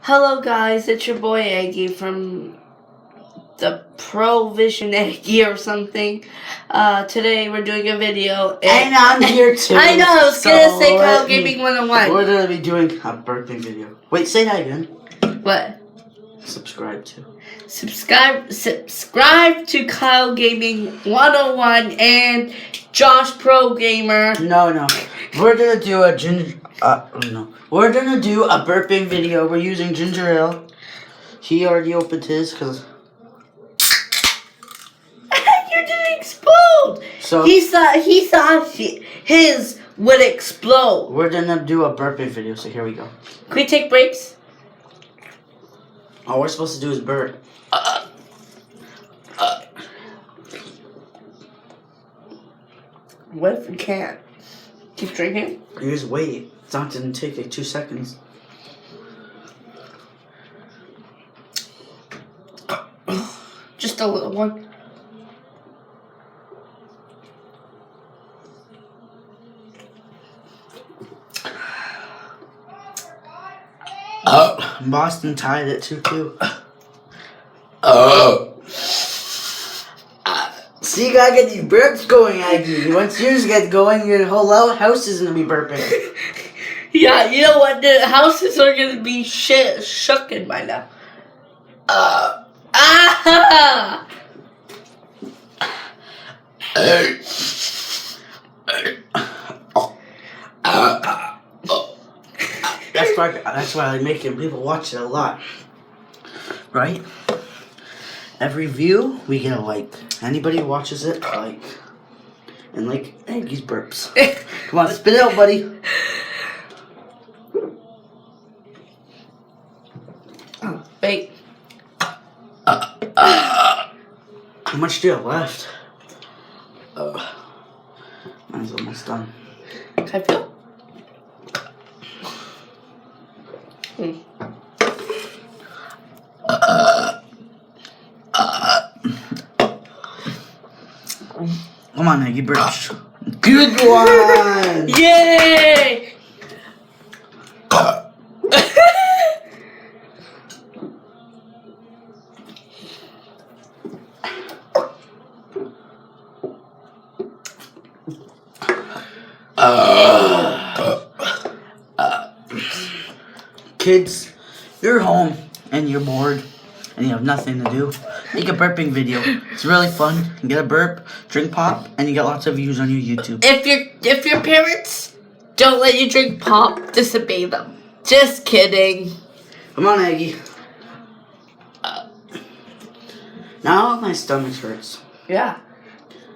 Hello guys, it's your boy Aggie from the Provision Aggie or something. Today we're doing a video. And I'm here too. I know, I was gonna say Kyle Gaming 101. We're gonna be doing a burping video. Wait, say that again. What? Subscribe to Kyle Gaming 101 and Josh Pro Gamer. No. We're gonna do a We're gonna do a burping video. We're using ginger ale. He already opened his because You didn't explode. So he thought his would explode. we're gonna do a burping video. So here we go. Can we take breaks? All we're supposed to do is burp. What if we can't? Keep drinking? You just wait. It's not gonna take like 2 seconds. Just a little one. Boston tied it 2-2. See, you gotta get these burps going, Aggie. Once yours get going, your whole house is gonna be burping. Yeah, you know what? The houses are gonna be shooken by now. That's why I make it. People watch it a lot, right? Every view we get a like. Anybody who watches it, like, and like Aggie's burps. Come on, spit it out, buddy. Wait. How much do you have left? Mine's almost done. Can I feel? Come on, Aggie, burps. Good one! Yay! Kids, you're home and you're bored and you have nothing to do. Make a burping video. It's really fun. You get a burp, drink pop, and you get lots of views on your YouTube. If your parents don't let you drink pop, disobey them. Just kidding. Come on, Aggie. Now my stomach hurts. Yeah.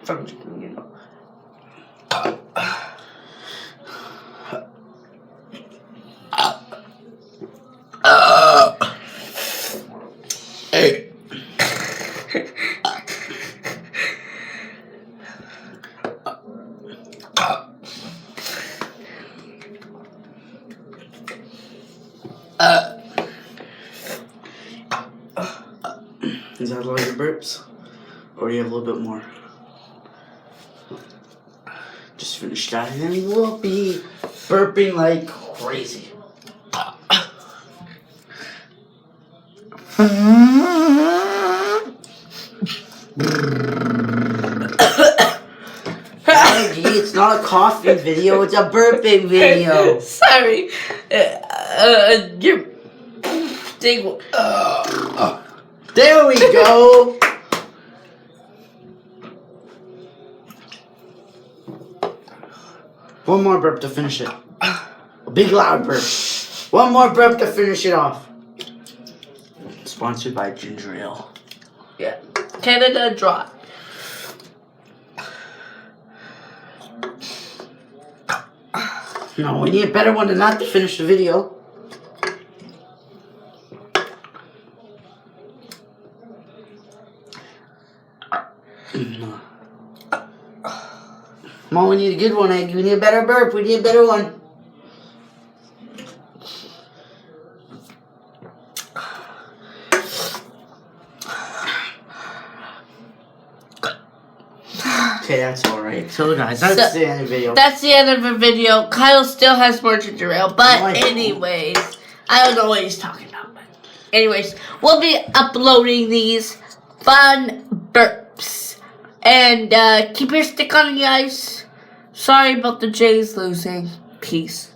From drinking, you know. Hey. Is that all your burps? Or do you have a little bit more? Just finish that and then we'll be burping like crazy. Aggie, it's not a coughing video, it's a burping video. Sorry. Your thing. There we go. One more burp to finish it. A big loud burp. One more burp to finish it off. Sponsored by ginger ale. Yeah. Canada Dry. No, we need a better one than that to finish the video. Mom, we need a good one, Aggie. We need a better burp. We need a better one. Okay, that's alright. So guys, that's the end of the video. That's the end of the video. Kyle still has more ginger ale, but No, I don't. anyways, I don't know what he's talking about. But anyways, we'll be uploading these fun burps. And keep your stick on, guys. Sorry about the Jays losing. Peace.